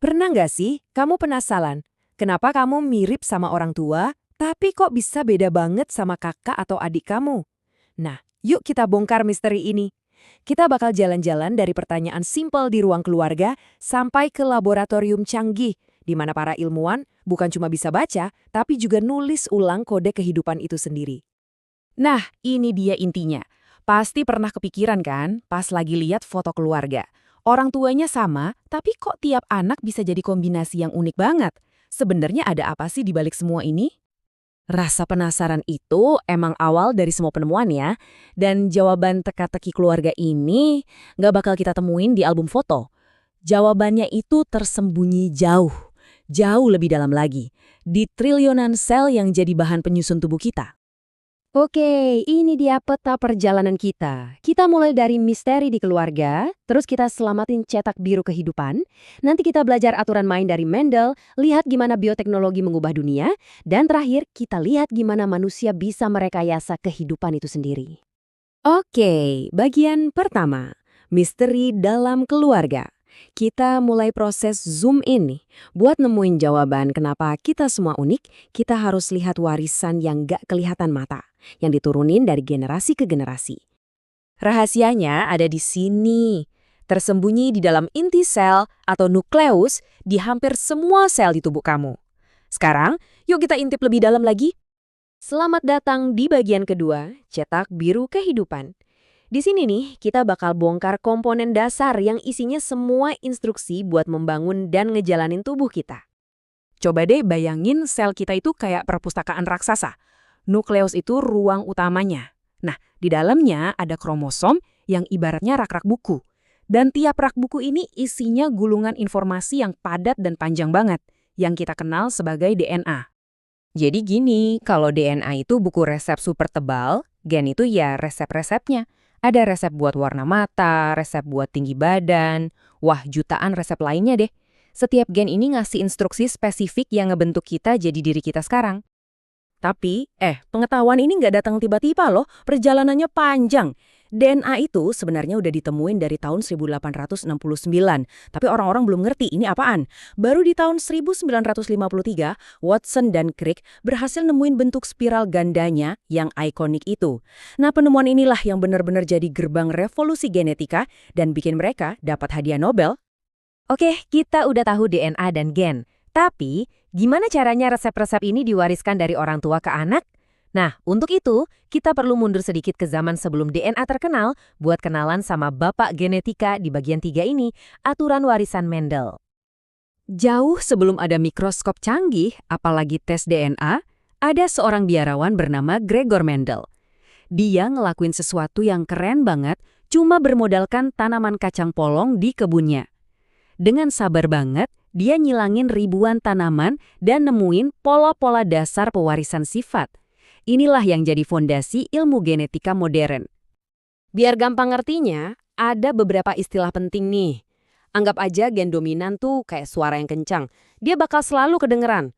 Pernah nggak sih kamu penasaran, kenapa kamu mirip sama orang tua, tapi kok bisa beda banget sama kakak atau adik kamu? Nah, yuk kita bongkar misteri ini. Kita bakal jalan-jalan dari pertanyaan simpel di ruang keluarga sampai ke laboratorium canggih, di mana para ilmuwan bukan cuma bisa baca, tapi juga nulis ulang kode kehidupan itu sendiri. Nah, ini dia intinya. Pasti pernah kepikiran kan pas lagi lihat foto keluarga. Orang tuanya sama, tapi kok tiap anak bisa jadi kombinasi yang unik banget? Sebenarnya ada apa sih di balik semua ini? Rasa penasaran itu emang awal dari semua penemuan ya. Dan jawaban teka-teki keluarga ini nggak bakal kita temuin di album foto. Jawabannya itu tersembunyi jauh, jauh lebih dalam lagi. Di triliunan sel yang jadi bahan penyusun tubuh kita. Oke, ini dia peta perjalanan kita. Kita mulai dari misteri di keluarga, terus kita selamatin cetak biru kehidupan, nanti kita belajar aturan main dari Mendel, lihat gimana bioteknologi mengubah dunia, dan terakhir kita lihat gimana manusia bisa merekayasa kehidupan itu sendiri. Oke, bagian pertama, misteri dalam keluarga. Kita mulai proses zoom in nih. Buat nemuin jawaban kenapa kita semua unik, kita harus lihat warisan yang gak kelihatan mata, yang diturunin dari generasi ke generasi. Rahasianya ada di sini, tersembunyi di dalam inti sel atau nukleus di hampir semua sel di tubuh kamu. Sekarang, yuk kita intip lebih dalam lagi. Selamat datang di bagian kedua, cetak biru kehidupan. Di sini nih, kita bakal bongkar komponen dasar yang isinya semua instruksi buat membangun dan ngejalanin tubuh kita. Coba deh bayangin sel kita itu kayak perpustakaan raksasa. Nukleus itu ruang utamanya. Nah, di dalamnya ada kromosom yang ibaratnya rak-rak buku. Dan tiap rak buku ini isinya gulungan informasi yang padat dan panjang banget, yang kita kenal sebagai DNA. Jadi gini, kalau DNA itu buku resep super tebal, gen itu ya resep-resepnya. Ada resep buat warna mata, resep buat tinggi badan, wah jutaan resep lainnya deh. Setiap gen ini ngasih instruksi spesifik yang ngebentuk kita jadi diri kita sekarang. Tapi, pengetahuan ini nggak datang tiba-tiba loh, perjalanannya panjang. DNA itu sebenarnya udah ditemuin dari tahun 1869, tapi orang-orang belum ngerti ini apaan. Baru di tahun 1953, Watson dan Crick berhasil nemuin bentuk spiral gandanya yang ikonik itu. Nah, penemuan inilah yang benar-benar jadi gerbang revolusi genetika dan bikin mereka dapat hadiah Nobel. Oke, kita udah tahu DNA dan gen. Tapi, gimana caranya resep-resep ini diwariskan dari orang tua ke anak? Nah, untuk itu, kita perlu mundur sedikit ke zaman sebelum DNA terkenal buat kenalan sama bapak genetika di bagian 3 ini, aturan warisan Mendel. Jauh sebelum ada mikroskop canggih, apalagi tes DNA, ada seorang biarawan bernama Gregor Mendel. Dia ngelakuin sesuatu yang keren banget, cuma bermodalkan tanaman kacang polong di kebunnya. Dengan sabar banget, dia nyilangin ribuan tanaman dan nemuin pola-pola dasar pewarisan sifat. Inilah yang jadi fondasi ilmu genetika modern. Biar gampang ngertinya, ada beberapa istilah penting nih. Anggap aja gen dominan tuh kayak suara yang kencang. Dia bakal selalu kedengeran.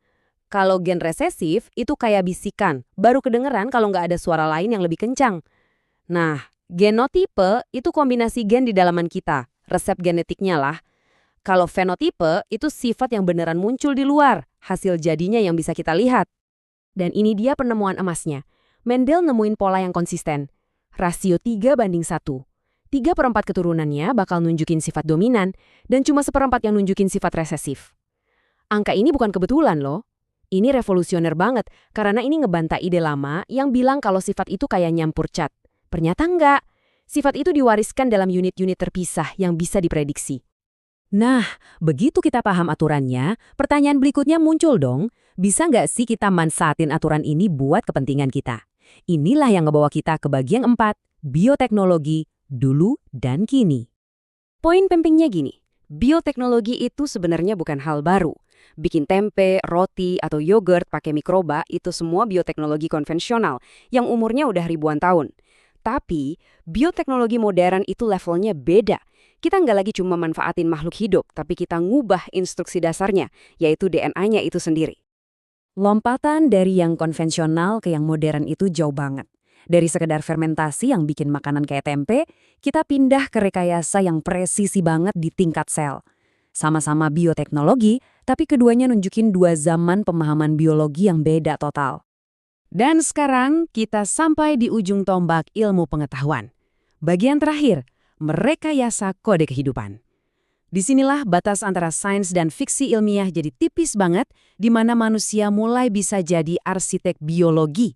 Kalau gen resesif itu kayak bisikan, baru kedengeran kalau nggak ada suara lain yang lebih kencang. Nah, genotipe itu kombinasi gen di dalaman kita, resep genetiknya lah. Kalau fenotipe itu sifat yang beneran muncul di luar, hasil jadinya yang bisa kita lihat. Dan ini dia penemuan emasnya. Mendel nemuin pola yang konsisten. Rasio 3:1. 3/4 keturunannya bakal nunjukin sifat dominan, dan cuma 1/4 yang nunjukin sifat resesif. Angka ini bukan kebetulan loh. Ini revolusioner banget, karena ini ngebantah ide lama yang bilang kalau sifat itu kayak nyampur cat. Ternyata enggak. Sifat itu diwariskan dalam unit-unit terpisah yang bisa diprediksi. Nah, begitu kita paham aturannya, pertanyaan berikutnya muncul dong. Bisa nggak sih kita manfaatin aturan ini buat kepentingan kita? Inilah yang ngebawa kita ke bagian 4, bioteknologi, dulu dan kini. Poin pentingnya gini, bioteknologi itu sebenarnya bukan hal baru. Bikin tempe, roti, atau yogurt pakai mikroba itu semua bioteknologi konvensional yang umurnya udah ribuan tahun. Tapi, bioteknologi modern itu levelnya beda. Kita nggak lagi cuma manfaatin makhluk hidup, tapi kita ngubah instruksi dasarnya, yaitu DNA-nya itu sendiri. Lompatan dari yang konvensional ke yang modern itu jauh banget. Dari sekedar fermentasi yang bikin makanan kayak tempe, kita pindah ke rekayasa yang presisi banget di tingkat sel. Sama-sama bioteknologi, tapi keduanya nunjukin dua zaman pemahaman biologi yang beda total. Dan sekarang kita sampai di ujung tombak ilmu pengetahuan. Bagian terakhir, merekayasa kode kehidupan. Disinilah batas antara sains dan fiksi ilmiah jadi tipis banget, di mana manusia mulai bisa jadi arsitek biologi.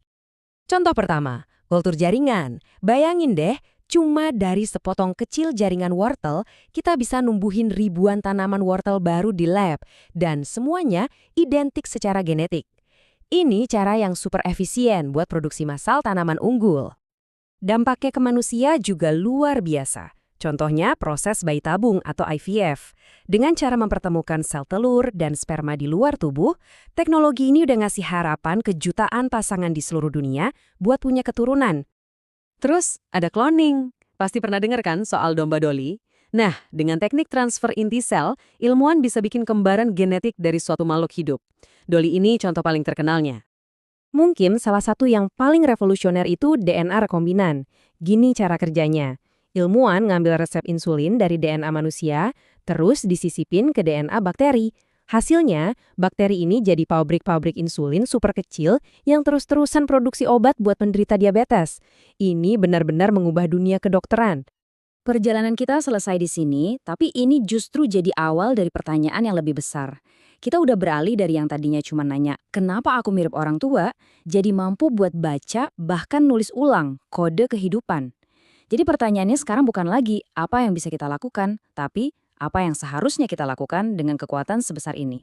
Contoh pertama, kultur jaringan. Bayangin deh, cuma dari sepotong kecil jaringan wortel, kita bisa numbuhin ribuan tanaman wortel baru di lab, dan semuanya identik secara genetik. Ini cara yang super efisien buat produksi massal tanaman unggul. Dampaknya ke manusia juga luar biasa. Contohnya proses bayi tabung atau IVF. Dengan cara mempertemukan sel telur dan sperma di luar tubuh, teknologi ini udah ngasih harapan ke jutaan pasangan di seluruh dunia buat punya keturunan. Terus ada cloning. Pasti pernah dengar kan soal domba Dolly? Nah, dengan teknik transfer inti sel, ilmuwan bisa bikin kembaran genetik dari suatu makhluk hidup. Dolly ini contoh paling terkenalnya. Mungkin salah satu yang paling revolusioner itu DNA rekombinan. Gini cara kerjanya. Ilmuwan ngambil resep insulin dari DNA manusia, terus disisipin ke DNA bakteri. Hasilnya, bakteri ini jadi pabrik-pabrik insulin super kecil yang terus-terusan produksi obat buat penderita diabetes. Ini benar-benar mengubah dunia kedokteran. Perjalanan kita selesai di sini, tapi ini justru jadi awal dari pertanyaan yang lebih besar. Kita udah beralih dari yang tadinya cuma nanya, kenapa aku mirip orang tua, jadi mampu buat baca, bahkan nulis ulang kode kehidupan. Jadi pertanyaannya sekarang bukan lagi apa yang bisa kita lakukan, tapi apa yang seharusnya kita lakukan dengan kekuatan sebesar ini.